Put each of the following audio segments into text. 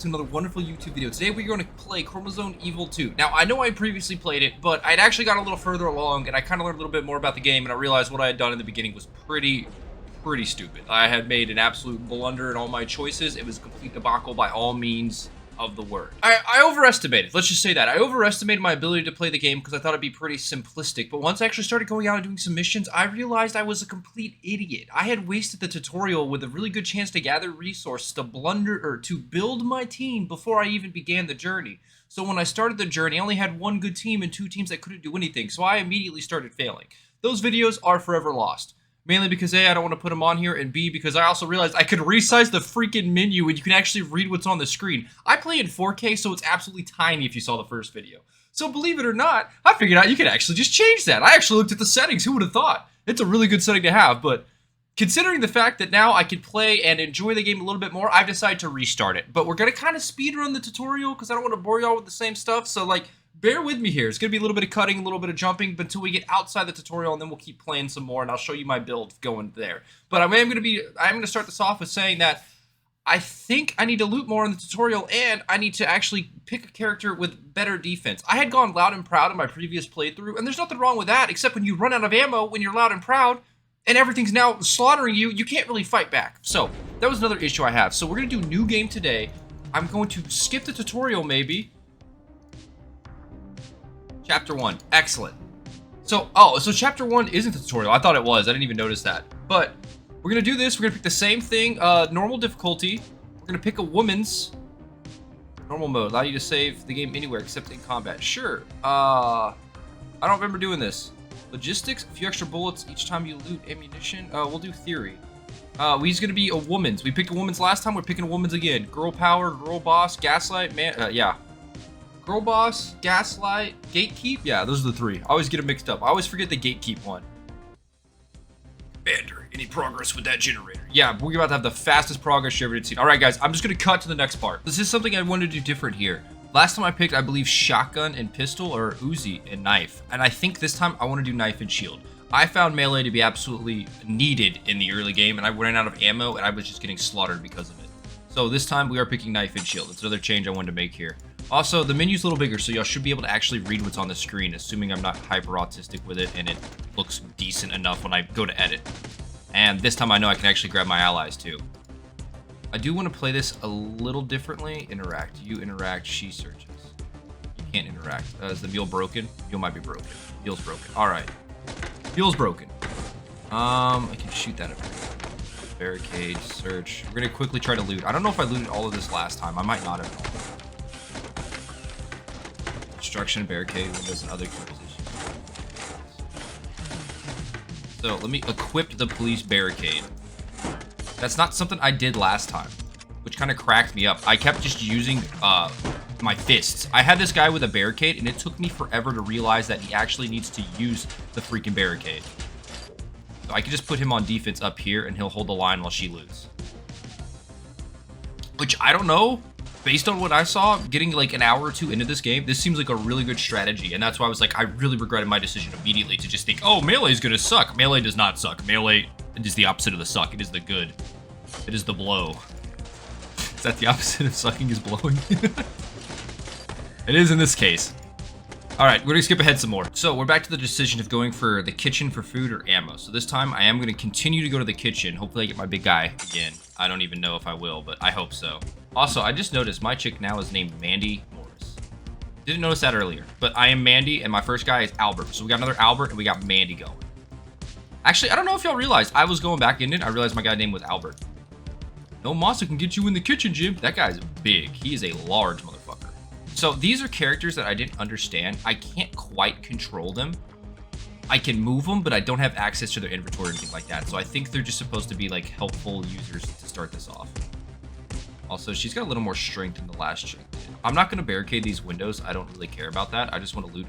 to another wonderful YouTube video. Today we're going to play Chromosome Evil 2. Now, I know I previously played it, but I'd actually got a little further along, and I kind of learned a little bit more about the game, and I realized what I had done in the beginning was pretty stupid. I had made an absolute blunder in all my choices. It was a complete debacle by all means of the word. I overestimated, let's just say that. I overestimated my ability to play the game because I thought it'd be pretty simplistic, but once I actually started going out and doing some missions, I realized I was a complete idiot. I had wasted the tutorial with a really good chance to gather resources to build my team before I even began the journey. So when I started the journey, I only had one good team and two teams that couldn't do anything, so I immediately started failing. Those videos are forever lost. Mainly because A, I don't want to put them on here, and B, because I also realized I could resize the freaking menu and you can actually read what's on the screen. I play in 4K, so it's absolutely tiny if you saw the first video. So believe it or not, I figured out you could actually just change that. I actually looked at the settings, who would have thought? It's a really good setting to have, but considering the fact that now I can play and enjoy the game a little bit more, I've decided to restart it. But we're going to kind of speed run the tutorial because I don't want to bore y'all with the same stuff, so like, bear with me here. It's going to be a little bit of cutting, a little bit of jumping, but until we get outside the tutorial, and then we'll keep playing some more, and I'll show you my build going there. But I'm going to start this off with saying that I think I need to loot more in the tutorial, and I need to actually pick a character with better defense. I had gone loud and proud in my previous playthrough, and there's nothing wrong with that, except when you run out of ammo when you're loud and proud, and everything's now slaughtering you, you can't really fight back. So, that was another issue I have. So we're going to do new game today. I'm going to skip the tutorial, maybe. Chapter 1. Excellent. So Chapter 1 isn't the tutorial. I thought it was. I didn't even notice that. But we're going to do this. We're going to pick the same thing. Normal difficulty. We're going to pick a woman's normal mode. Allow you to save the game anywhere except in combat. Sure. I don't remember doing this. Logistics. A few extra bullets each time you loot ammunition. We'll do theory. He's going to be a woman's. We picked a woman's last time. We're picking a woman's again. Girl power, girl boss, gaslight, man. Yeah. Girl boss, gaslight, gatekeep. Yeah, those are the three. I always get them mixed up. I always forget the gatekeep one. Commander, any progress with that generator? Yeah, we're about to have the fastest progress you ever did see. All right, guys, I'm just going to cut to the next part. This is something I wanted to do different here. Last time I picked, I believe, shotgun and pistol, or Uzi and knife. And I think this time I want to do knife and shield. I found melee to be absolutely needed in the early game, and I ran out of ammo, and I was just getting slaughtered because of it. So this time we are picking knife and shield. It's another change I wanted to make here. Also, the menu's a little bigger, so y'all should be able to actually read what's on the screen, assuming I'm not hyper autistic with it and it looks decent enough when I go to edit. And this time I know I can actually grab my allies too. I do want to play this a little differently. Interact. You interact, she searches. You can't interact. Is the mule broken? Mule might be broken. Mule's broken. Alright. Mule's broken. I can shoot that up here. Barricade, search. We're going to quickly try to loot. I don't know if I looted all of this last time. I might not have. Destruction, barricade, windows, and other key positions. So let me equip the police barricade. That's not something I did last time, which kind of cracked me up. I kept just using my fists. I had this guy with a barricade, and it took me forever to realize that he actually needs to use the freaking barricade. So I could just put him on defense up here, and he'll hold the line while she loots. Which, I don't know. Based on what I saw, getting like an hour or two into this game, this seems like a really good strategy. And that's why I was like, I really regretted my decision immediately to just think, oh, melee is going to suck. Melee does not suck. Melee is the opposite of the suck. It is the good. It is the blow. Is that the opposite of sucking is blowing? It is in this case. All right, we're going to skip ahead some more. So we're back to the decision of going for the kitchen for food or ammo. So this time I am going to continue to go to the kitchen. Hopefully I get my big guy again. I don't even know if I will, but I hope so. Also, I just noticed my chick now is named Mandy Morris. Didn't notice that earlier, but I am Mandy, and my first guy is Albert. So we got another Albert, and we got Mandy going. Actually, I don't know if y'all realized. I was going back in it. I realized my guy's name was Albert. No monster can get you in the kitchen, Jim. That guy's big. He is a large motherfucker. So these are characters that I didn't understand. I can't quite control them. I can move them, but I don't have access to their inventory or anything like that. So I think they're just supposed to be like helpful users to start this off. Also, she's got a little more strength than the last chick did. I'm not going to barricade these windows. I don't really care about that. I just want to loot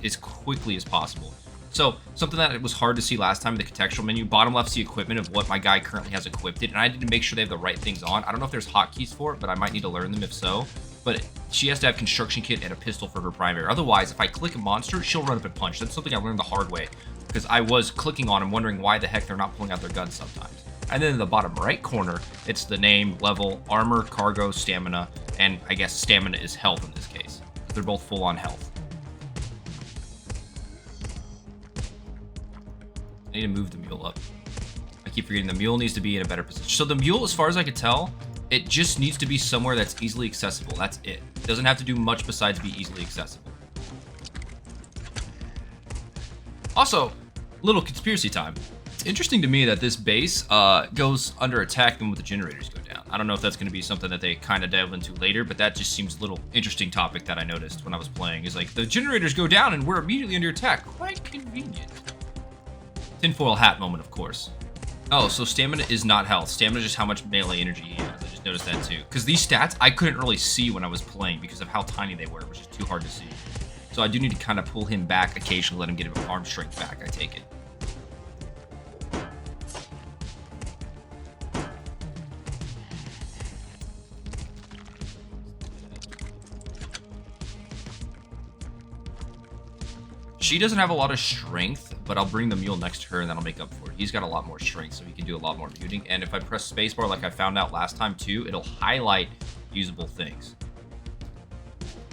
as quickly as possible. So, something that was hard to see last time in the contextual menu, bottom left's the equipment of what my guy currently has equipped it, and I need to make sure they have the right things on. I don't know if there's hotkeys for it, but I might need to learn them if so. But she has to have construction kit and a pistol for her primary. Otherwise, if I click a monster, she'll run up and punch. That's something I learned the hard way, because I was clicking on them wondering why the heck they're not pulling out their guns sometimes. And then in the bottom right corner, it's the name, level, armor, cargo, stamina, and I guess stamina is health in this case. They're both full on health. I need to move the mule up. I keep forgetting the mule needs to be in a better position. So the mule, as far as I could tell, it just needs to be somewhere that's easily accessible. That's it. It doesn't have to do much besides be easily accessible. Also, little conspiracy time. It's interesting to me that this base goes under attack when the generators go down. I don't know if that's going to be something that they kind of delve into later, but that just seems a little interesting topic that I noticed when I was playing. Is like, the generators go down and we're immediately under attack. Quite convenient. Tinfoil hat moment, of course. Oh, so stamina is not health. Stamina is just how much melee energy he has. I just noticed that too. Because these stats, I couldn't really see when I was playing because of how tiny they were. It was just too hard to see. So I do need to kind of pull him back occasionally, let him get his arm strength back, I take it. She doesn't have a lot of strength, but I'll bring the mule next to her and that'll make up for it. He's got a lot more strength, so he can do a lot more muting. And if I press spacebar like I found out last time too, it'll highlight usable things.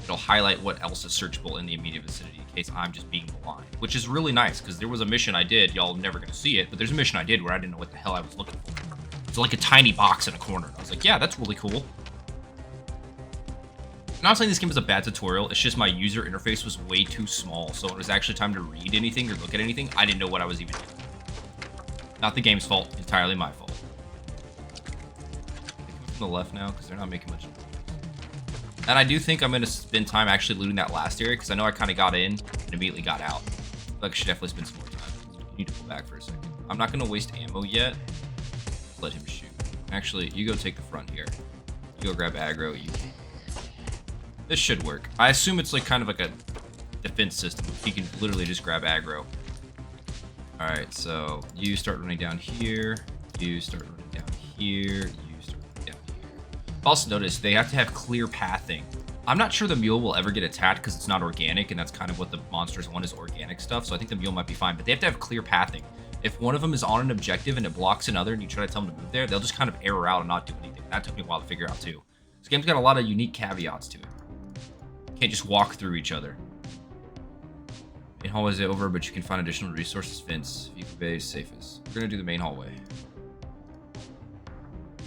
It'll highlight what else is searchable in the immediate vicinity in case I'm just being blind, which is really nice because there was a mission I did. Y'all never gonna see it, but there's a mission I did where I didn't know what the hell I was looking for. It's like a tiny box in a corner. I was like, yeah, that's really cool. I'm not saying this game is a bad tutorial, it's just my user interface was way too small, so when it was actually time to read anything or look at anything, I didn't know what I was even doing. Not the game's fault, entirely my fault. They come from the left now, because they're not making much noise. And I do think I'm going to spend time actually looting that last area, because I know I kind of got in and immediately got out. I feel like I should definitely spend some more time. I need to pull back for a second. I'm not going to waste ammo yet. Just let him shoot. Actually, you go take the front here. You go grab aggro, you can. This should work. I assume it's like kind of like a defense system. He can literally just grab aggro. Alright, so you start running down here. You start running down here. You start running down here. Also notice they have to have clear pathing. I'm not sure the mule will ever get attacked because it's not organic, and that's kind of what the monsters want is organic stuff. So I think the mule might be fine, but they have to have clear pathing. If one of them is on an objective and it blocks another and you try to tell them to move there, they'll just kind of error out and not do anything. That took me a while to figure out too. This game's got a lot of unique caveats to it. Can't just walk through each other. Main hallway is over, but you can find additional resources. Fence, vehicle bay is safest. We're gonna do the main hallway.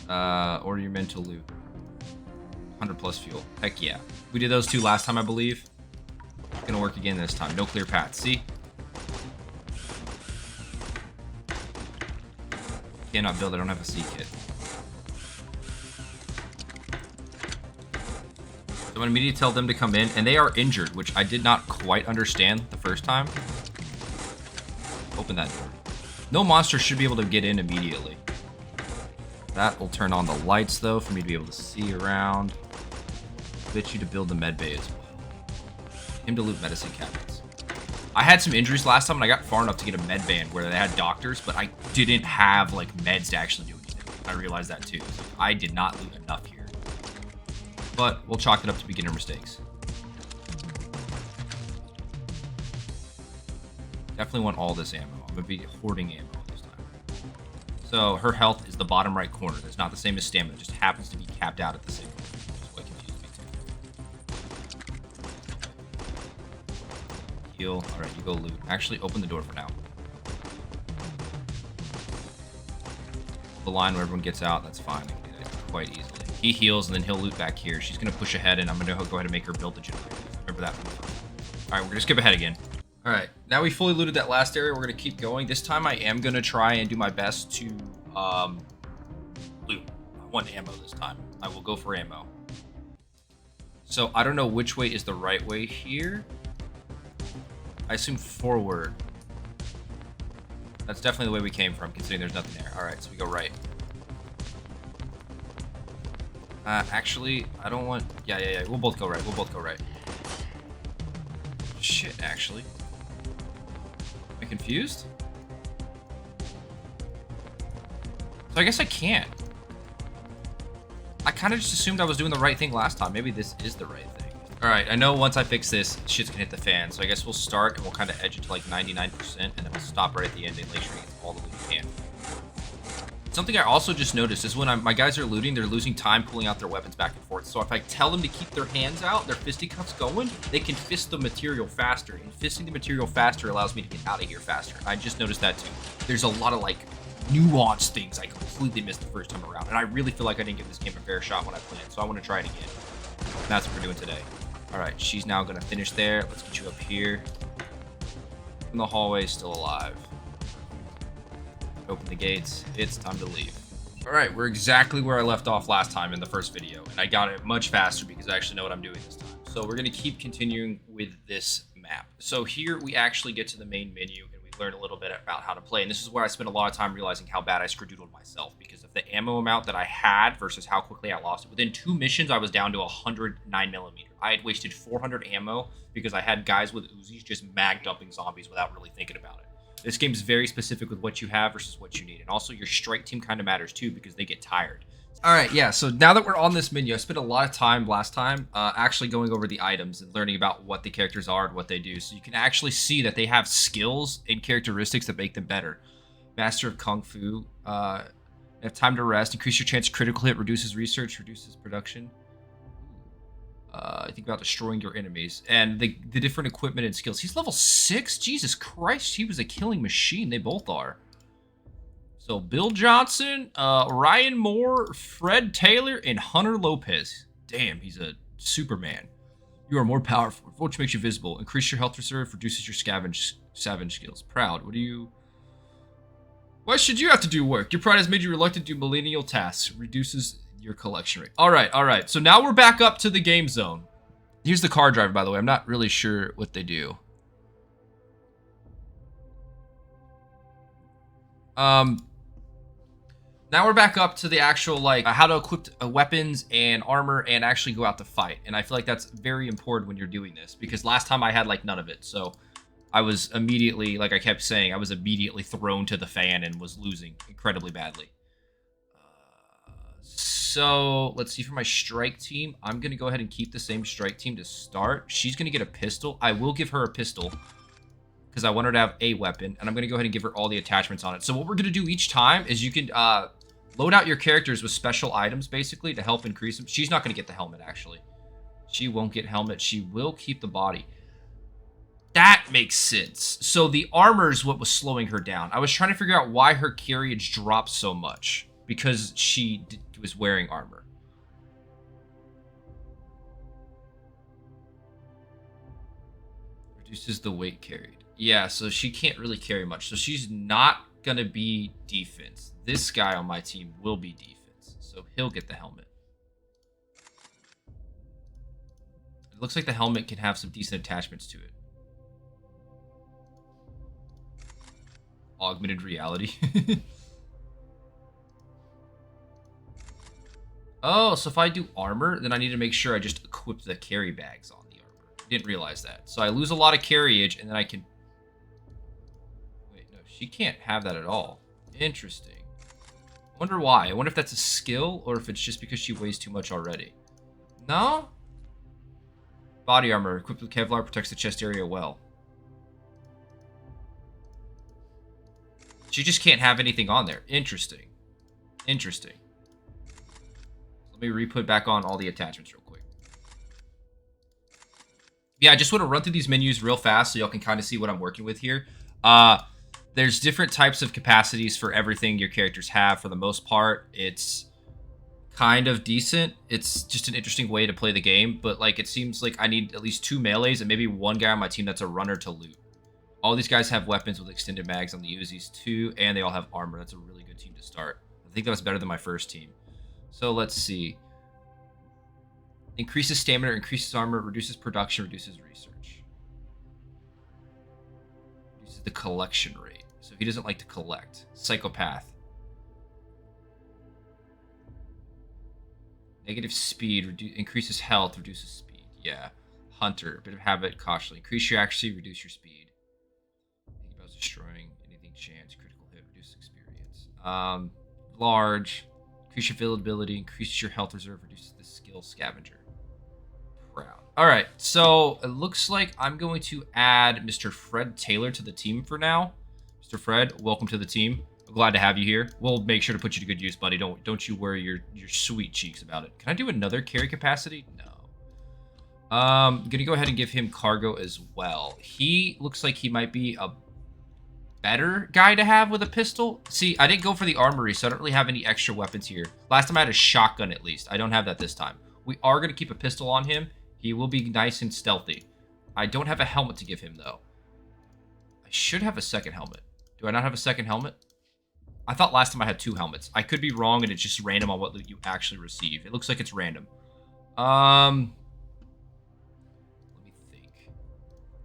Order your men to loot. 100 plus fuel. Heck yeah. We did those two last time, I believe. It's gonna work again this time. No clear path. See? Cannot build. I don't have a C kit. So I'm going to immediately tell them to come in, and they are injured, which I did not quite understand the first time. Open that door. No monster should be able to get in immediately. That will turn on the lights, though, for me to be able to see around. Bet you to build the med bay as well. Him to loot medicine cabinets. I had some injuries last time, and I got far enough to get a med band where they had doctors, but I didn't have, like, meds to actually do anything. I realized that, too. I did not loot enough here. But we'll chalk it up to beginner mistakes. Definitely want all this ammo. I'm going to be hoarding ammo this time. So her health is the bottom right corner. That's not the same as stamina. It just happens to be capped out at the same point. Which is what confused me too. Heal. Alright, you go loot. Actually, open the door for now. The line where everyone gets out, that's fine. I can do that quite easily. He heals, and then he'll loot back here. She's going to push ahead, and I'm going to go ahead and make her build the generator. Remember that from the first. All right, we're going to skip ahead again. All right, now we fully looted that last area. We're going to keep going. This time I am going to try and do my best to loot. I want ammo this time. I will go for ammo. So I don't know which way is the right way here. I assume forward. That's definitely the way we came from, considering there's nothing there. All right, so we go right. Actually, I don't want... Yeah. We'll both go right. Shit, actually. Am I confused? So I guess I can't. I kind of just assumed I was doing the right thing last time. Maybe this is the right thing. Alright, I know once I fix this, shit's gonna hit the fan. So I guess we'll start and we'll kind of edge it to like 99%, and then we'll stop right at the end and make sure we get all the loot we can. Something I also just noticed is when my guys are looting, they're losing time pulling out their weapons back and forth. So if I tell them to keep their hands out, their fisticuffs going, they can fist the material faster. And fisting the material faster allows me to get out of here faster. I just noticed that too. There's a lot of like nuanced things I completely missed the first time around. And I really feel like I didn't give this game a fair shot when I played it. So I want to try it again. And that's what we're doing today. All right, she's now going to finish there. Let's get you up here. In the hallway, still alive. Open the gates. It's time to leave. All right, we're exactly where I left off last time in the first video, and I got it much faster because I actually know what I'm doing this time. So we're going to keep continuing with this map. So here we actually get to the main menu, and we learn a little bit about how to play. And this is where I spent a lot of time realizing how bad I skedoodled myself because of the ammo amount that I had versus how quickly I lost it. Within 2 missions, I was down to 109mm. I had wasted 400 ammo because I had guys with Uzis just mag dumping zombies without really thinking about it. This game is very specific with what you have versus what you need. And also your strike team kind of matters too because they get tired. All right, yeah, so now that we're on this menu, I spent a lot of time last time actually going over the items and learning about what the characters are and what they do. So you can actually see that they have skills and characteristics that make them better. Master of Kung Fu, have time to rest, increase your chance of critical hit, reduces research, reduces production. I think about destroying your enemies and the different equipment and skills. He's level 6. Jesus Christ, he was a killing machine. They both are. So Bill Johnson, Ryan Moore, Fred Taylor, and Hunter Lopez. Damn, he's a Superman. You are more powerful, which makes you visible. Increase your health reserve, reduces your scavenge skills. Proud. What do you? Why should you have to do work? Your pride has made you reluctant to do millennial tasks. Reduces your collection rate. All right. So now we're back up to the game zone. Here's the car driver, by the way. I'm not really sure what they do. Now we're back up to the actual, like, how to equip weapons and armor and actually go out to fight. And I feel like that's very important when you're doing this because last time I had, like, none of it. So I was immediately, like I kept saying, I was immediately thrown to the fan and was losing incredibly badly. So let's see for my strike team. I'm going to go ahead and keep the same strike team to start. She's going to get a pistol. I will give her a pistol because I want her to have a weapon. And I'm going to go ahead and give her all the attachments on it. So what we're going to do each time is you can load out your characters with special items, basically, to help increase them. She's not going to get the helmet, actually. She won't get helmet. She will keep the body. That makes sense. So the armor is what was slowing her down. I was trying to figure out why her carriage dropped so much. Because she was wearing armor. Reduces the weight carried. Yeah, so she can't really carry much. So she's not going to be defense. This guy on my team will be defense. So he'll get the helmet. It looks like the helmet can have some decent attachments to it. Augmented reality. Oh, so if I do armor, then I need to make sure I just equip the carry bags on the armor. Didn't realize that. So I lose a lot of carriage, and then I can... Wait, no, she can't have that at all. Interesting. I wonder why. I wonder if that's a skill, or if it's just because she weighs too much already. No? Body armor. Equipped with Kevlar protects the chest area well. She just can't have anything on there. Interesting. Interesting. Let me re-put back on all the attachments real quick. Yeah, I just want to run through these menus real fast so y'all can kind of see what I'm working with here. There's different types of capacities for everything your characters have. For the most part, it's kind of decent. It's just an interesting way to play the game. But like, it seems like I need at least 2 melees and maybe 1 guy on my team that's a runner to loot. All these guys have weapons with extended mags on the Uzis too, and they all have armor. That's a really good team to start. I think that was better than my first team. So let's see. Increases stamina, increases armor, reduces production, reduces research. Reduces the collection rate. So he doesn't like to collect. Psychopath. Negative speed, increases health, reduces speed. Yeah. Hunter, bit of habit, cautiously. Increase your accuracy, reduce your speed. Think about destroying anything chance, critical hit, reduce experience. Large. Increase your availability, increases your health reserve, reduces the skill scavenger. Proud. All right, so it looks like I'm going to add Mr. Fred Taylor to the team for now. Mr. Fred, welcome to the team. Glad to have you here. We'll make sure to put you to good use, buddy. Don't you worry your sweet cheeks about it. Can I do another carry capacity? No. Gonna go ahead and give him cargo as well. He looks like he might be a better guy to have with a pistol. See, I didn't go for the armory, so I don't really have any extra weapons here. Last time I had a shotgun at least. I don't have that this time. We are gonna keep a pistol on him. He will be nice and stealthy. I don't have a helmet to give him though. I should have a second helmet. Do I not have a second helmet? I thought last time I had 2 helmets. I could be wrong, and it's just random on what you actually receive. It looks like it's random. Let me think.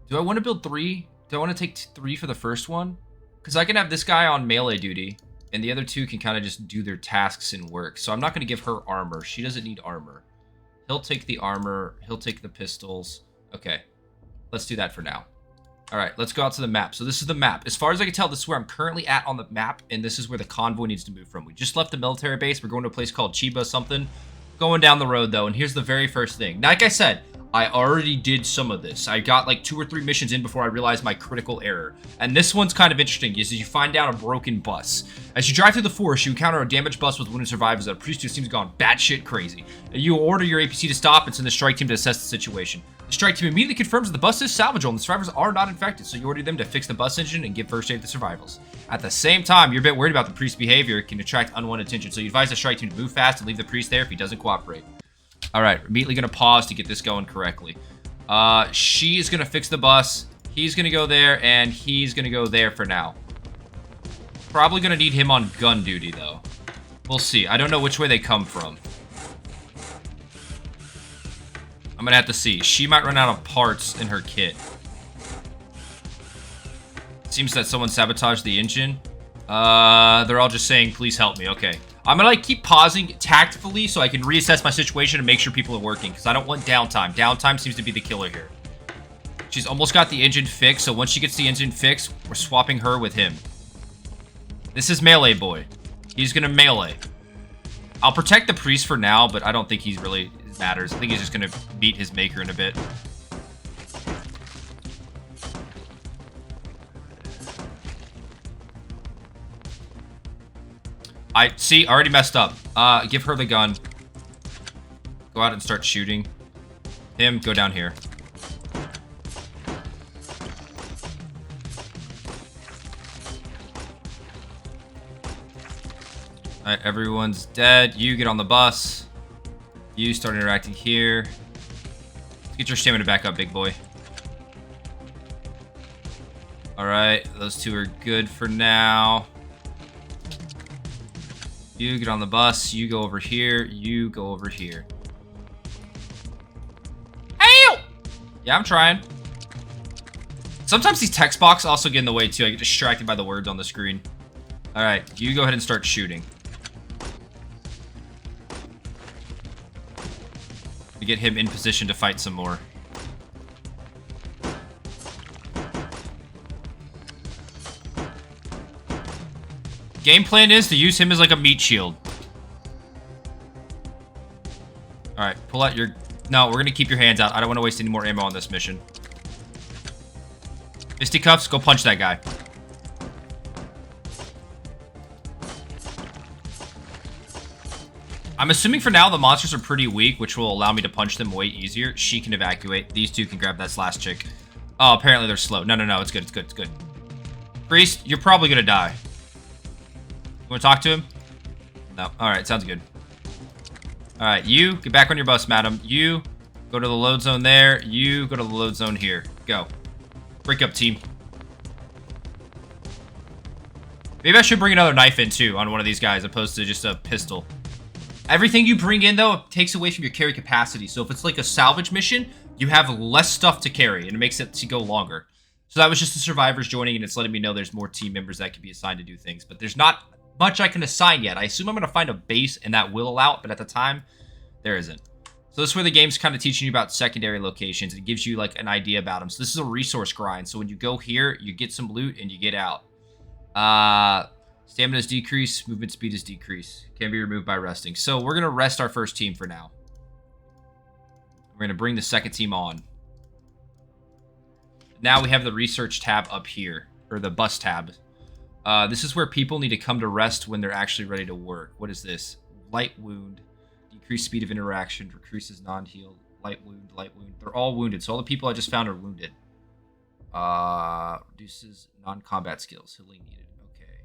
Do I want to build 3? Do I want to take 3 for the first one? Because I can have this guy on melee duty, and the other 2 can kind of just do their tasks and work. So I'm not going to give her armor. She doesn't need armor. He'll take the armor. He'll take the pistols. Okay. Let's do that for now. All right, let's go out to the map. So this is the map. As far as I can tell, this is where I'm currently at on the map, and this is where the convoy needs to move from. We just left the military base. We're going to a place called Chiba something. Going down the road, though, and here's the very first thing. Like I said, I already did some of this. I got like 2 or 3 missions in before I realized my critical error. And this one's kind of interesting, is you find out a broken bus. As you drive through the forest, you encounter a damaged bus with wounded survivors that a priest seems gone batshit crazy. You order your APC to stop and send the strike team to assess the situation. The strike team immediately confirms that the bus is salvageable and the survivors are not infected, so you order them to fix the bus engine and give first aid to the survivors. At the same time, you're a bit worried about the priest's behavior. It can attract unwanted attention, so you advise the strike team to move fast and leave the priest there if he doesn't cooperate. Alright, immediately going to pause to get this going correctly. She is going to fix the bus. He's going to go there, and he's going to go there for now. Probably going to need him on gun duty, though. We'll see. I don't know which way they come from. I'm going to have to see. She might run out of parts in her kit. Seems that someone sabotaged the engine. They're all just saying, please help me. Okay. I'm going to like keep pausing tactfully so I can reassess my situation and make sure people are working, because I don't want downtime. Downtime seems to be the killer here. She's almost got the engine fixed, so once she gets the engine fixed, we're swapping her with him. This is Melee Boy. He's going to melee. I'll protect the priest for now, but I don't think he's really matters. I think he's just going to beat his maker in a bit. I already messed up. Give her the gun. Go out and start shooting. Him, go down here. Alright, everyone's dead. You get on the bus. You start interacting here. Let's get your stamina back up, big boy. Alright, those 2 are good for now. You get on the bus. You go over here. You go over here. Hey! Yeah, I'm trying. Sometimes these text boxes also get in the way, too. I get distracted by the words on the screen. Alright, you go ahead and start shooting. To get him in position to fight some more. Game plan is to use him as like a meat shield. Alright, pull out your... No, we're going to keep your hands out. I don't want to waste any more ammo on this mission. Fisticuffs, go punch that guy. I'm assuming for now the monsters are pretty weak, which will allow me to punch them way easier. She can evacuate. These 2 can grab that last chick. Oh, apparently they're slow. No, it's good, it's good, it's good. Priest, you're probably going to die. You want to talk to him? No. Alright, sounds good. Alright, you, get back on your bus, madam. You, go to the load zone there. You, go to the load zone here. Go. Break up, team. Maybe I should bring another knife in, too, on one of these guys, opposed to just a pistol. Everything you bring in, though, takes away from your carry capacity. So if it's like a salvage mission, you have less stuff to carry, and it makes it to go longer. So that was just the survivors joining, and it's letting me know there's more team members that can be assigned to do things. But there's not much I can assign yet. I assume I'm going to find a base, and that will allow it, but at the time, there isn't. So this is where the game's kind of teaching you about secondary locations. It gives you, like, an idea about them. So this is a resource grind. So when you go here, you get some loot, and you get out. Stamina is decreased. Movement speed is decreased. Can be removed by resting. So we're going to rest our first team for now. We're going to bring the second team on. Now we have the research tab up here. Or the bus tab. This is where people need to come to rest when they're actually ready to work. What is this? Light wound. Decreased speed of interaction. Decreases non-heal. Light wound. Light wound. They're all wounded. So all the people I just found are wounded. Reduces non-combat skills. Healing needed. Okay.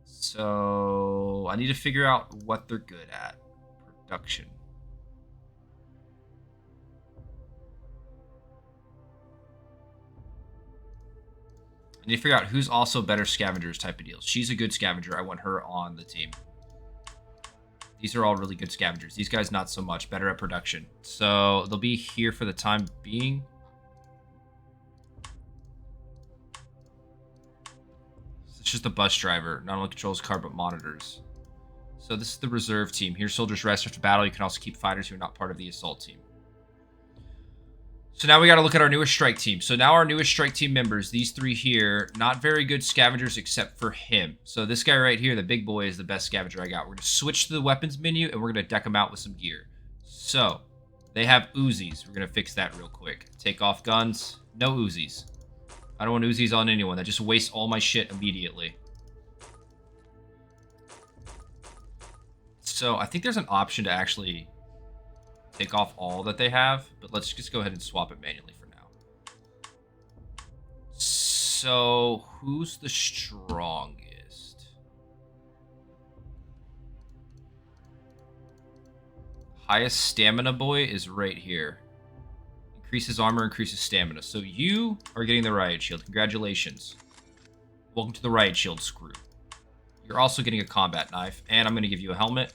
So I need to figure out what they're good at. Production. I need to figure out who's also better scavengers type of deals. She's a good scavenger. I want her on the team. These are all really good scavengers. These guys not so much. Better at production. So they'll be here for the time being. It's just a bus driver. Not only controls car, but monitors. So this is the reserve team. Here, soldiers rest after battle. You can also keep fighters who are not part of the assault team. So now we got to look at our newest strike team. So now our newest strike team members, these three here, not very good scavengers except for him. So this guy right here, the big boy, is the best scavenger I got. We're going to switch to the weapons menu, and we're going to deck them out with some gear. So they have Uzis. We're going to fix that real quick. Take off guns. No Uzis. I don't want Uzis on anyone. That just wastes all my shit immediately. So I think there's an option to actually take off all that they have, but let's just go ahead and swap it manually for now. So who's the strongest? Highest stamina boy is right here. Increases armor, increases stamina. So you are getting the riot shield. Congratulations. Welcome to the riot shield crew. You're also getting a combat knife, and I'm going to give you a helmet.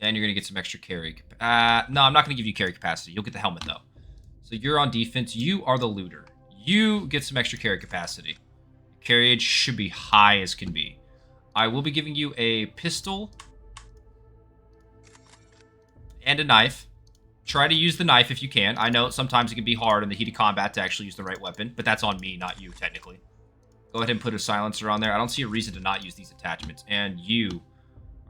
And you're going to get some extra carry. No, I'm not going to give you carry capacity. You'll get the helmet, though. So you're on defense. You are the looter. You get some extra carry capacity. Carriage should be high as can be. I will be giving you a pistol and a knife. Try to use the knife if you can. I know sometimes it can be hard in the heat of combat to actually use the right weapon, but that's on me, not you, technically. Go ahead and put a silencer on there. I don't see a reason to not use these attachments. And you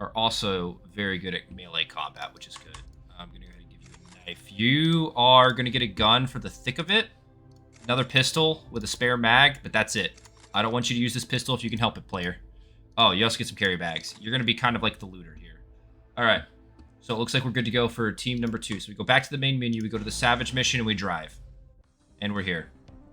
are also very good at melee combat, which is good. I'm going to go ahead and give you a knife. You are going to get a gun for the thick of it. Another pistol with a spare mag, but that's it. I don't want you to use this pistol if you can help it, player. Oh, you also get some carry bags. You're going to be kind of like the looter here. All right. So it looks like we're good to go for team number 2. So we go back to the main menu. We go to the Savage mission, and we drive. And we're here.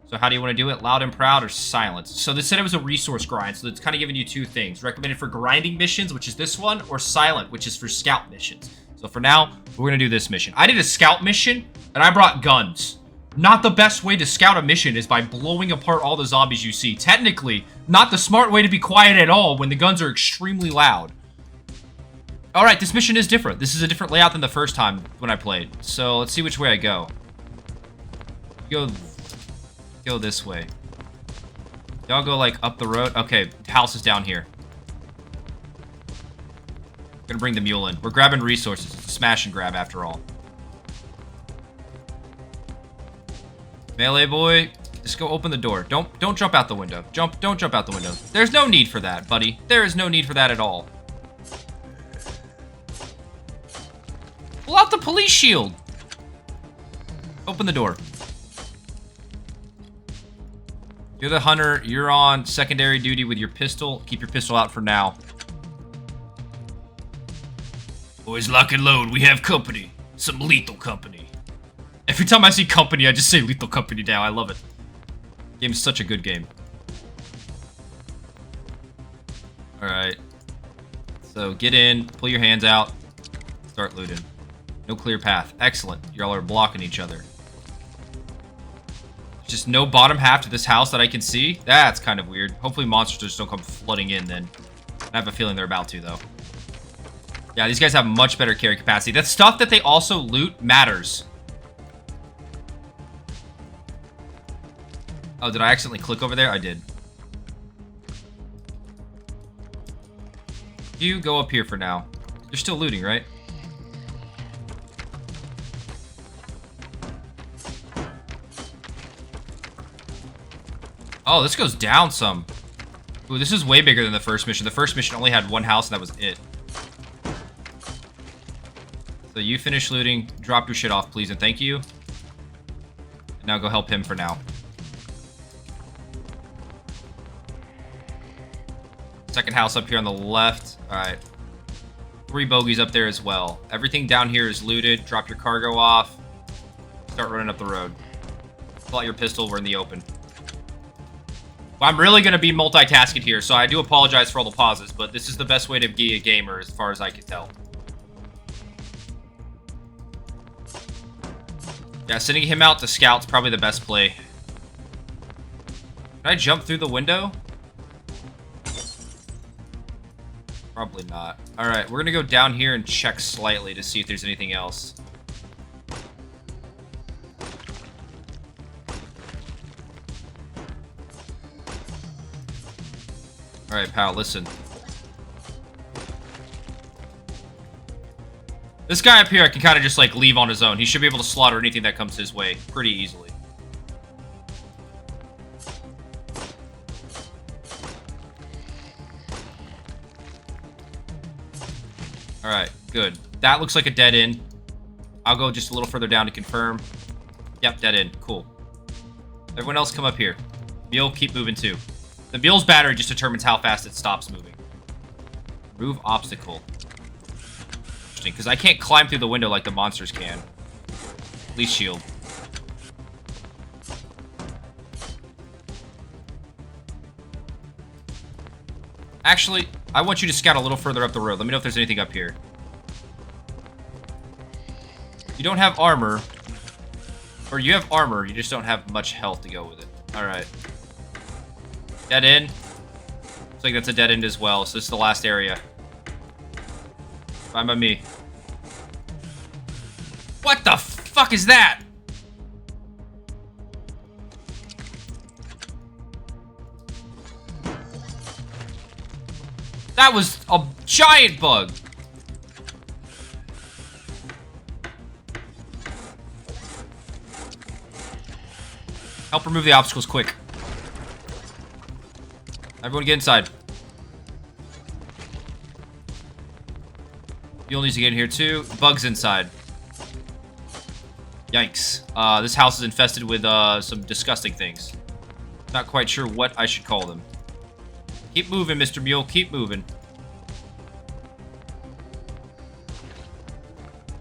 So how do you want to do it? Loud and proud or silence? So they said it was a resource grind, so it's kind of giving you two things. Recommended for grinding missions, which is this one, or silent, which is for scout missions. So for now, we're going to do this mission. I did a scout mission, and I brought guns. Not the best way to scout a mission is by blowing apart all the zombies you see. Technically, not the smart way to be quiet at all when the guns are extremely loud. Alright, this mission is different. This is a different layout than the first time when I played. So let's see which way I go. Go this way. Y'all go, like, up the road. Okay, the house is down here. Gonna bring the mule in. We're grabbing resources. It's a smash and grab, after all. Melee boy, just go open the door. Don't jump out the window. Don't jump out the window. There's no need for that, buddy. There is no need for that at all. Pull out the police shield. Open the door. You're the hunter. You're on secondary duty with your pistol. Keep your pistol out for now. Boys, lock and load. We have company. Some lethal company. Every time I see company, I just say lethal company now. I love it. Game's such a good game. Alright. So get in. Pull your hands out. Start looting. No clear path. Excellent. Y'all are blocking each other. Just no bottom half to this house that I can see. That's kind of weird. Hopefully monsters just don't come flooding in then. I have a feeling they're about to, though. Yeah, these guys have much better carry capacity. The stuff that they also loot matters. Oh, did I accidentally click over there? I did. You go up here for now. You're still looting, right? Oh, this goes down some. Ooh, this is way bigger than the first mission. The first mission only had one house, and that was it. So you finish looting. Drop your shit off, please, and thank you. And now go help him for now. Second house up here on the left. All right. 3 bogeys up there as well. Everything down here is looted. Drop your cargo off. Start running up the road. Pull out your pistol. We're in the open. Well, I'm really going to be multitasking here, so I do apologize for all the pauses, but this is the best way to be a gamer as far as I can tell. Yeah, sending him out to scout's probably the best play. Can I jump through the window? Probably not. Alright, we're gonna go down here and check slightly to see if there's anything else. Alright, pal, listen. This guy up here I can kind of just, like, leave on his own. He should be able to slaughter anything that comes his way pretty easily. Alright, good. That looks like a dead end. I'll go just a little further down to confirm. Yep, dead end. Cool. Everyone else come up here. Mule, keep moving too. The mule's battery just determines how fast it stops moving. Remove obstacle. Interesting, because I can't climb through the window like the monsters can. At least shield. Actually, I want you to scout a little further up the road. Let me know if there's anything up here. You don't have armor. Or you have armor, you just don't have much health to go with it. Alright. Dead end. Looks like that's a dead end as well, so this is the last area. Fine by me. What the fuck is that? That was a giant bug. Help remove the obstacles quick. Everyone get inside. Fuel needs to get in here too. Bugs inside. Yikes. This house is infested with some disgusting things. Not quite sure what I should call them. Keep moving, Mr. Mule. Keep moving.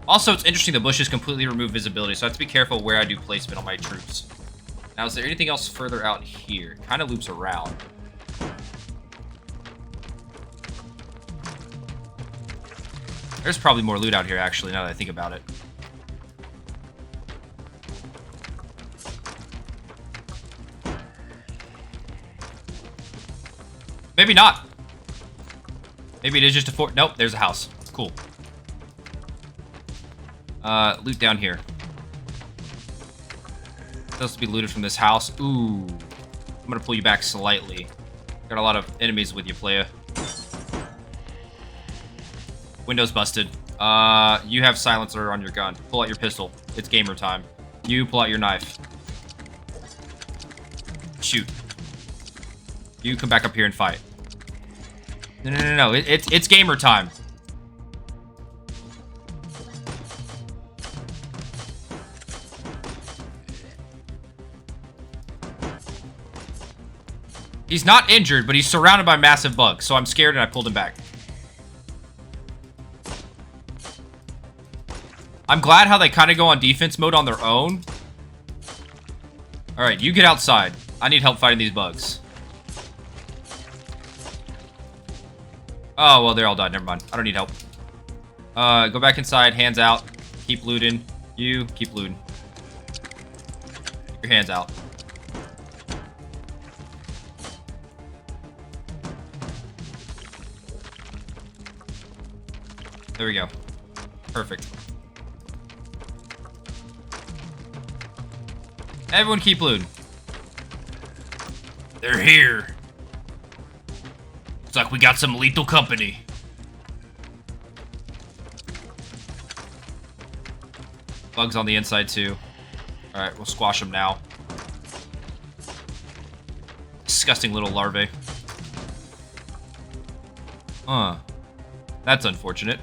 Also, it's interesting the bushes completely remove visibility, so I have to be careful where I do placement on my troops. Now, is there anything else further out here? Kind of loops around. There's probably more loot out here, actually, now that I think about it. Maybe not. Maybe it is just a fort. Nope, there's a house. Cool. Loot down here. Supposed to be looted from this house. Ooh. I'm gonna pull you back slightly. Got a lot of enemies with you, playa. Window's busted. You have silencer on your gun. Pull out your pistol. It's gamer time. You pull out your knife. Shoot. You come back up here and fight. No. It's gamer time. He's not injured, but he's surrounded by massive bugs, so I'm scared and I pulled him back. I'm glad how they kind of go on defense mode on their own. Alright, you get outside. I need help fighting these bugs. Oh, well, they're all died. Never mind. I don't need help. Go back inside. Hands out. Keep looting. You keep looting. Keep your hands out. There we go. Perfect. Everyone keep looting. They're here. Looks like we got some lethal company. Bugs on the inside too. Alright, we'll squash them now. Disgusting little larvae. Huh. That's unfortunate.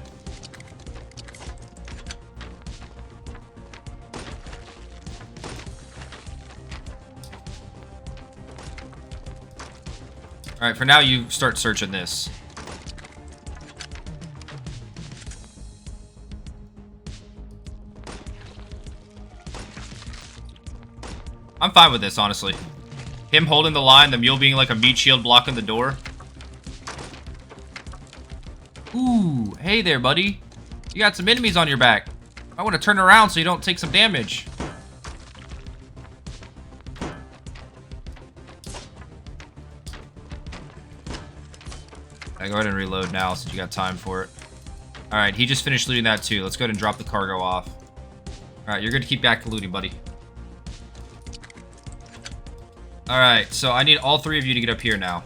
Alright, for now, you start searching this. I'm fine with this, honestly. Him holding the line, the mule being like a meat shield blocking the door. Ooh, hey there, buddy. You got some enemies on your back. I want to turn around so you don't take some damage. Go ahead and reload now since you got time for it. Alright, he just finished looting that too. Let's go ahead and drop the cargo off. Alright, you're good to keep back to looting, buddy. Alright, so I need all three of you to get up here now.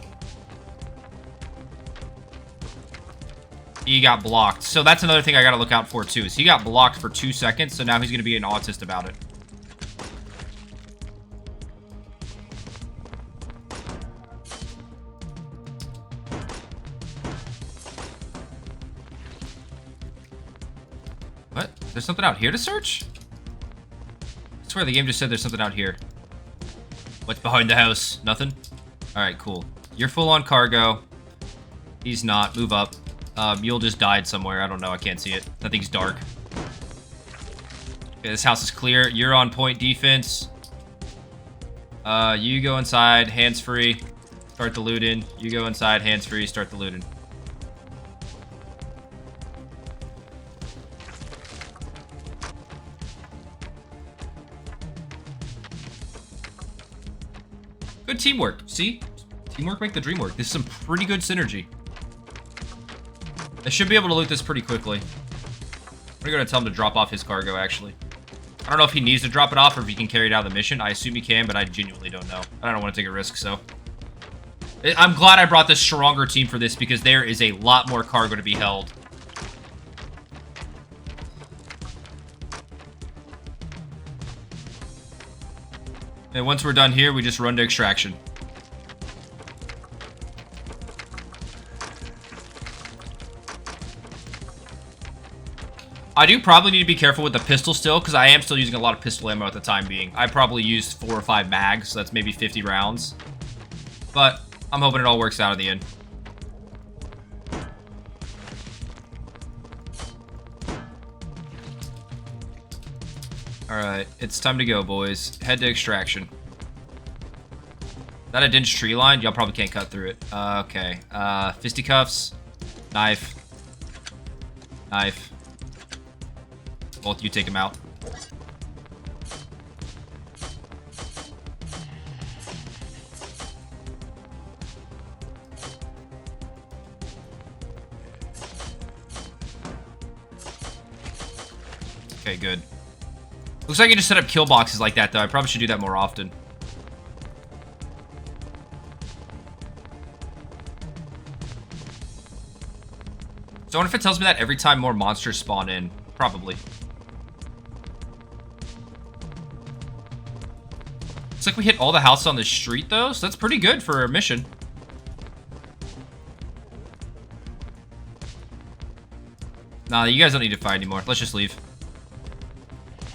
He got blocked. So that's another thing I gotta look out for too, is he got blocked for 2 seconds, so now he's gonna be an autist about it. What? There's something out here to search? I swear the game just said there's something out here. What's behind the house? Nothing? Alright, cool. You're full on cargo. He's not. Move up. Mule just died somewhere. I don't know. I can't see it. That thing's dark. Okay, this house is clear. You're on point defense. You go inside. Hands free. Start the looting. You go inside. Hands free. Start the looting. Good teamwork. See? Teamwork make the dream work. This is some pretty good synergy. I should be able to loot this pretty quickly. I'm gonna go and tell him to drop off his cargo, actually. I don't know if he needs to drop it off or if he can carry it out of the mission. I assume he can, but I genuinely don't know. I don't want to take a risk, so. I'm glad I brought this stronger team for this because there is a lot more cargo to be held. And once we're done here, we just run to extraction. I do probably need to be careful with the pistol still, because I am still using a lot of pistol ammo at the time being. I probably used 4 or 5 mags, so that's maybe 50 rounds. But I'm hoping it all works out in the end. Alright, it's time to go, boys. Head to extraction. That a dense tree line? Y'all probably can't cut through it. Okay. Fisticuffs. Knife. Knife. Both you take him out. Okay, good. Looks like you just set up kill boxes like that, though. I probably should do that more often. So I wonder if it tells me that every time more monsters spawn in. Probably. Looks like we hit all the houses on the street, though, so that's pretty good for a mission. Nah, you guys don't need to fight anymore. Let's just leave.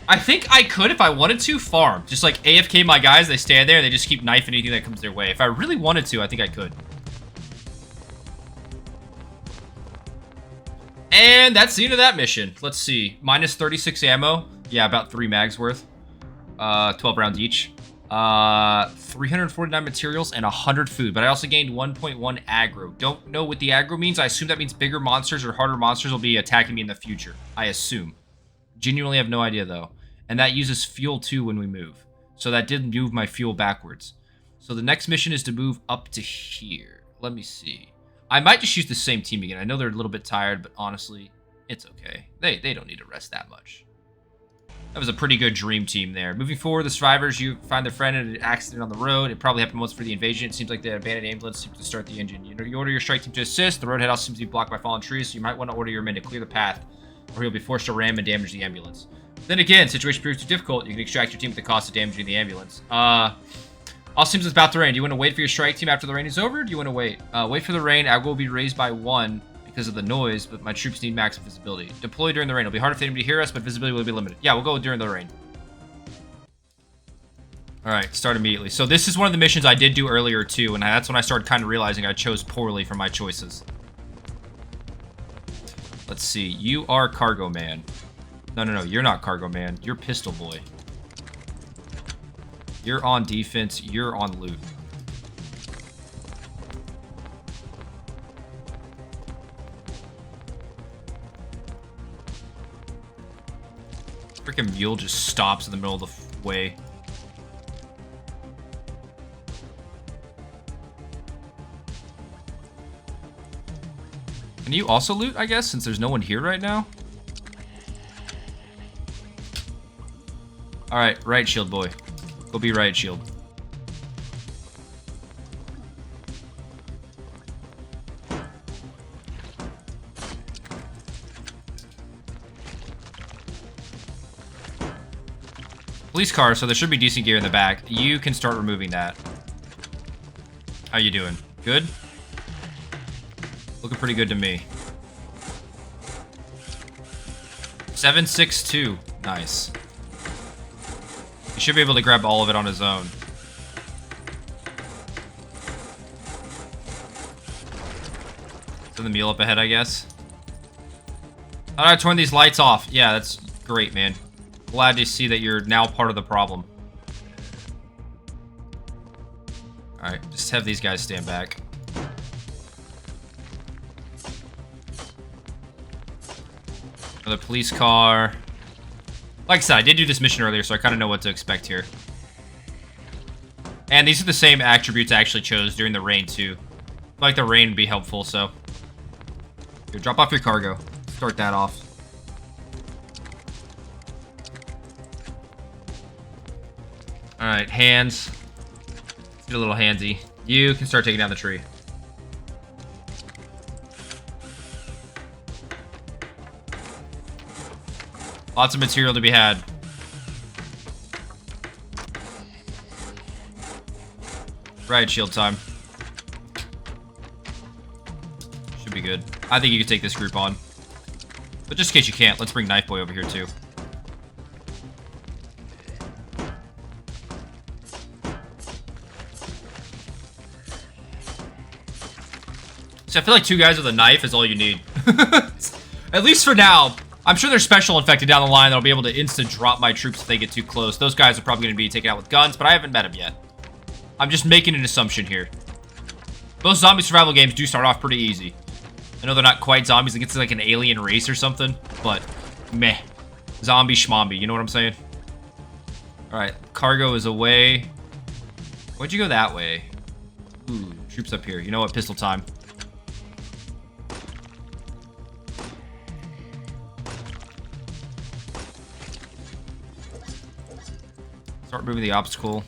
I think I could, if I wanted to, farm. Just like AFK my guys, they stand there, they just keep knifing anything that comes their way. If I really wanted to, I think I could. And that's the end of that mission. Let's see. Minus 36 ammo. Yeah, about 3 mags worth. 12 rounds each. 349 materials and 100 food. But I also gained 1.1 aggro. Don't know what the aggro means. I assume that means bigger monsters or harder monsters will be attacking me in the future. I assume. Genuinely have no idea, though. And that uses fuel, too, when we move. So that did move my fuel backwards. So the next mission is to move up to here. Let me see. I might just use the same team again. I know they're a little bit tired, but honestly, it's okay. They don't need to rest that much. That was a pretty good dream team there. Moving forward, the survivors, you find their friend in an accident on the road. It probably happened once for the invasion. It seems like the abandoned ambulance seems to start the engine. You order your strike team to assist. The road head house seems to be blocked by fallen trees, so you might want to order your men to clear the path, or you'll be forced to ram and damage the ambulance. Then again, situation proves too difficult. You can extract your team at the cost of damaging the ambulance. All seems it's about to rain. Do you want to wait for your strike team after the rain is over? Or do you want to wait? Wait for the rain. Aggro will be raised by 1 because of the noise, but my troops need maximum visibility. Deploy during the rain. It'll be hard if anybody hear us, but visibility will be limited. Yeah, we'll go during the rain. All right, start immediately. So this is one of the missions I did do earlier too, and that's when I started kind of realizing I chose poorly for my choices. Let's see. You are Cargo Man. No, you're not Cargo Man. You're Pistol Boy. You're on defense. You're on loot. Freaking mule just stops in the middle of the way. Can you also loot, I guess, since there's no one here right now? Alright, right shield boy. Go be right shield. Police car, so there should be decent gear in the back. You can start removing that. How you doing? Good? Looking pretty good to me. 762. Nice. He should be able to grab all of it on his own. Send the mule up ahead, I guess. How did I turn these lights off? Yeah, that's great, man. Glad to see that you're now part of the problem. Alright, just have these guys stand back. Another police car. Like I said, I did do this mission earlier, so I kind of know what to expect here. And these are the same attributes I actually chose during the rain, too. I feel like the rain would be helpful, so... Here, drop off your cargo. Start that off. Alright, hands. Let's get a little handsy. You can start taking down the tree. Lots of material to be had. Right, shield time. Should be good. I think you can take this group on. But just in case you can't, let's bring Knife Boy over here too. So I feel like 2 guys with a knife is all you need. At least for now. I'm sure there's special infected down the line that'll be able to instant drop my troops if they get too close. Those guys are probably going to be taken out with guns, but I haven't met them yet. I'm just making an assumption here. Most zombie survival games do start off pretty easy. I know they're not quite zombies. It gets like an alien race or something, but meh. Zombie schmomby, you know what I'm saying? Alright, cargo is away. Why'd you go that way? Ooh, troops up here. You know what? Pistol time. Start moving the obstacle.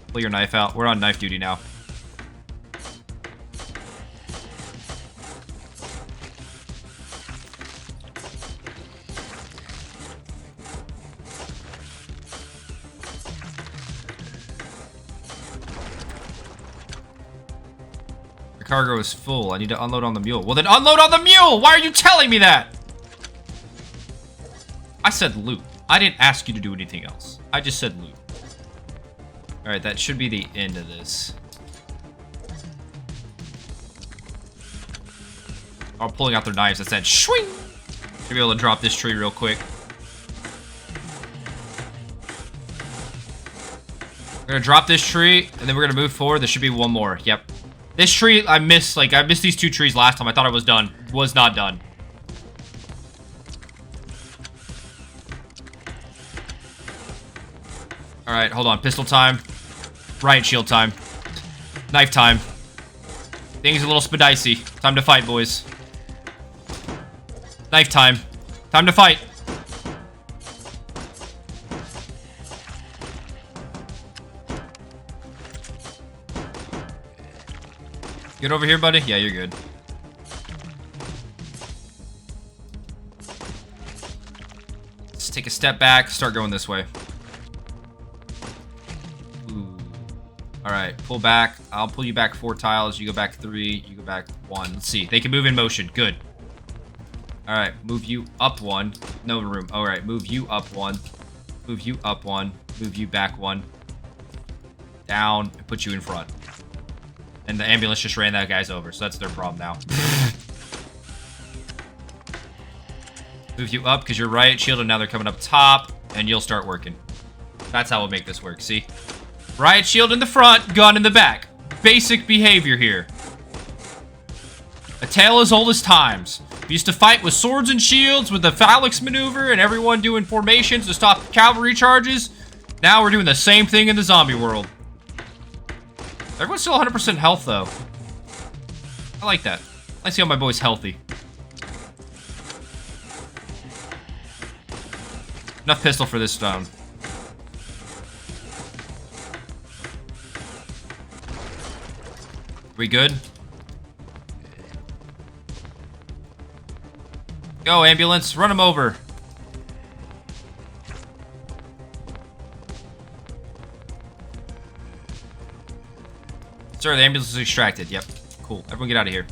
Pull your knife out. We're on knife duty now. The cargo is full. I need to unload on the mule. Well, then unload on the mule! Why are you telling me that? I said loot. I didn't ask you to do anything else. I just said loot. Alright, that should be the end of this. Oh, pulling out their knives. That said, swing! Should be able to drop this tree real quick. We're gonna drop this tree, and then we're gonna move forward. There should be one more. Yep. This tree, I missed these 2 trees last time. I thought I was done. Was not done. Alright, hold on. Pistol time. Riot shield time. Knife time. Things a little spicy. Time to fight, boys. Knife time. Time to fight. Good over here, buddy? Yeah, you're good. Let's take a step back. Start going this way. Alright, pull back. I'll pull you back 4 tiles. You go back 3. You go back 1. Let's see. They can move in motion. Good. Alright, move you up 1. No room. Alright, move you up 1. Move you up 1. Move you back 1. down, and put you in front. And the ambulance just ran that guy's over, so that's their problem now. Move you up because you're riot shield, and now they're coming up top, and you'll start working. That's how we'll make this work, see? Riot shield in the front, gun in the back. Basic behavior here. A tale as old as times. We used to fight with swords and shields with the phalanx maneuver and everyone doing formations to stop cavalry charges. Now we're doing the same thing in the zombie world. Everyone's still 100% health, though. I like that. I see how my boy's healthy. Enough pistol for this stone. We good? Go, ambulance. Run him over. Sir, the ambulance is extracted. Yep. Cool. Everyone get out of here.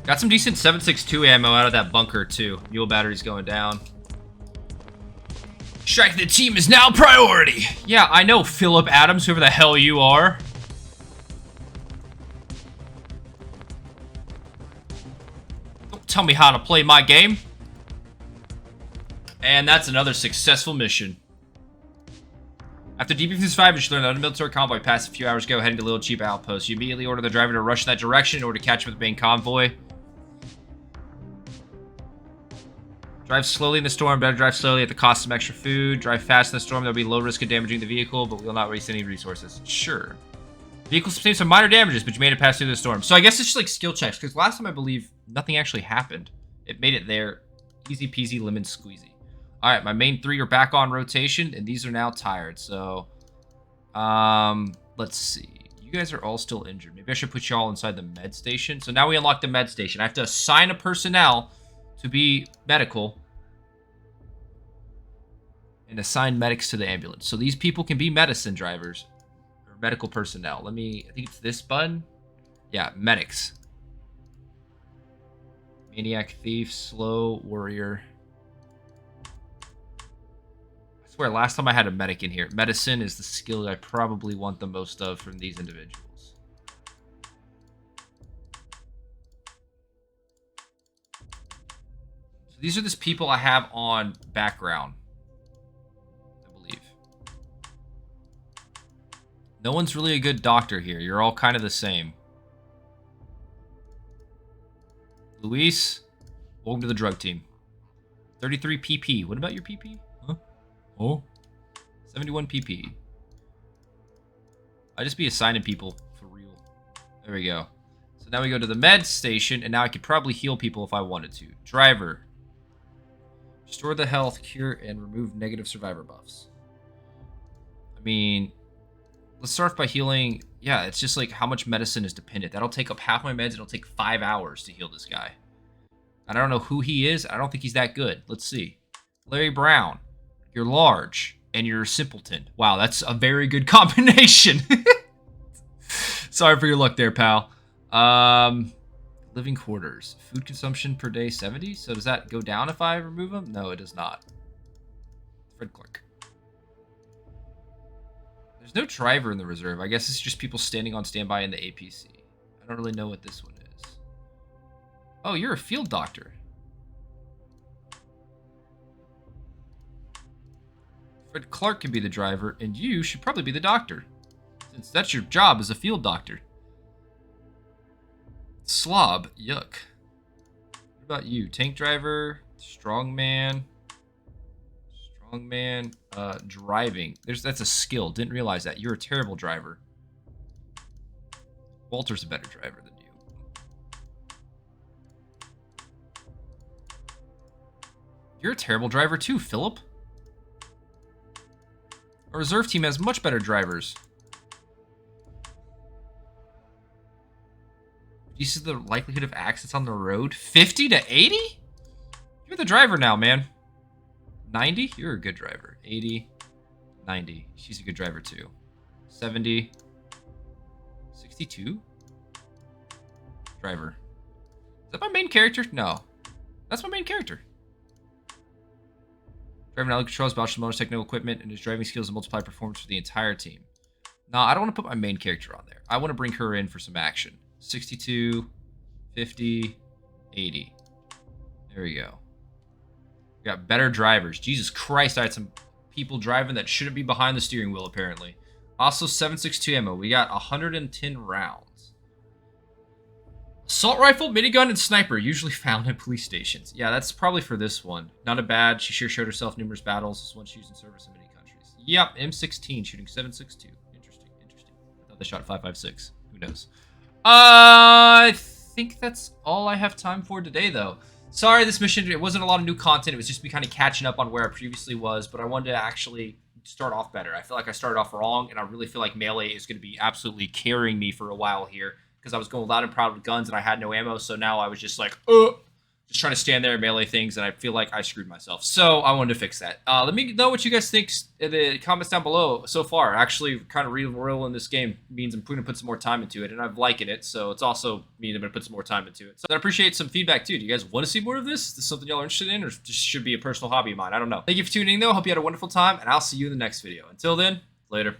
Got some decent 7.62 ammo out of that bunker, too. Mule battery's going down. Extracting the team is now priority. Yeah, I know, Philip Adams, whoever the hell you are. Don't tell me how to play my game. And that's another successful mission. After debriefing this 5, you should learn that a military convoy passed a few hours ago heading to Little Cheap Outpost. You immediately order the driver to rush in that direction in order to catch up with the main convoy. Drive slowly in the storm. Better drive slowly at the cost of some extra food. Drive fast in the storm. There'll be low risk of damaging the vehicle, but we will not waste any resources. Sure. Vehicle sustained some minor damages, but you made it past through the storm. So I guess it's just like skill checks, because last time I believe nothing actually happened. It made it there. Easy peasy lemon squeezy. Alright, my main 3 are back on rotation, and these are now tired, so... let's see. You guys are all still injured. Maybe I should put you all inside the med station. So now we unlock the med station. I have to assign a personnel to be medical. And assign medics to the ambulance. So these people can be medicine drivers. Or medical personnel. I think it's this button. Yeah, medics. Maniac, thief, slow, warrior... I swear, last time I had a medic in here. Medicine is the skill I probably want the most of from these individuals. So these are just people I have on background, I believe. No one's really a good doctor here. You're all kind of the same. Luis, welcome to the drug team. 33 PP. What about your PP? Huh? Oh, 71 PP. I just be assigning people for real. There we go. So now we go to the med station, and now I could probably heal people if I wanted to. Driver. Restore the health, cure, and remove negative survivor buffs. I mean, let's start by healing. Yeah, it's just like how much medicine is dependent. That'll take up half my meds. It'll take 5 hours to heal this guy. I don't know who he is. I don't think he's that good. Let's see. Larry Brown. You're large, and you're a simpleton. Wow, that's a very good combination. Sorry for your luck there, pal. Living quarters. Food consumption per day, 70? So does that go down if I remove them? No, it does not. Fred Clark. There's no driver in the reserve. I guess it's just people standing on standby in the APC. I don't really know what this one is. Oh, you're a field doctor. Fred Clark can be the driver, and you should probably be the doctor, since that's your job as a field doctor. Slob, yuck. What about you? Tank driver, strongman, driving. That's a skill. Didn't realize that. You're a terrible driver. Walter's a better driver than you. You're a terrible driver too, Philip. Our reserve team has much better drivers. This is the likelihood of accidents on the road. 50 to 80? You're the driver now, man. 90? You're a good driver. 80. 90. She's a good driver, too. 70. 62? Driver. Is that my main character? No. That's my main character. Driving out controls, vouch for motor technical equipment, and his driving skills and multiply performance for the entire team. No, I don't want to put my main character on there. I want to bring her in for some action. 62, 50, 80. There we go. We got better drivers. Jesus Christ, I had some people driving that shouldn't be behind the steering wheel, apparently. Also, 7.62 ammo. We got 110 rounds. Assault rifle, minigun, and sniper, usually found in police stations. Yeah, that's probably for this one. Not a bad. She sure showed herself numerous battles. This one's used in service in many countries. Yep, M16, shooting 7.62. Interesting. I thought they shot 5.56. Who knows? I think that's all I have time for today, though. Sorry, this mission, it wasn't a lot of new content. It was just me kind of catching up on where I previously was, but I wanted to actually start off better. I feel like I started off wrong, and I really feel like melee is going to be absolutely carrying me for a while here, because I was going loud and proud with guns, and I had no ammo, so now I was just like, just trying to stand there and melee things, and I feel like I screwed myself. So I wanted to fix that. Let me know what you guys think in the comments down below so far. Actually, kind of re-rolling this game means I'm going to put some more time into it, and I'm liking it, so it's also means I'm going to put some more time into it. So I appreciate some feedback, too. Do you guys want to see more of this? Is this something y'all are interested in, or just should be a personal hobby of mine? I don't know. Thank you for tuning in, though. Hope you had a wonderful time, and I'll see you in the next video. Until then, later.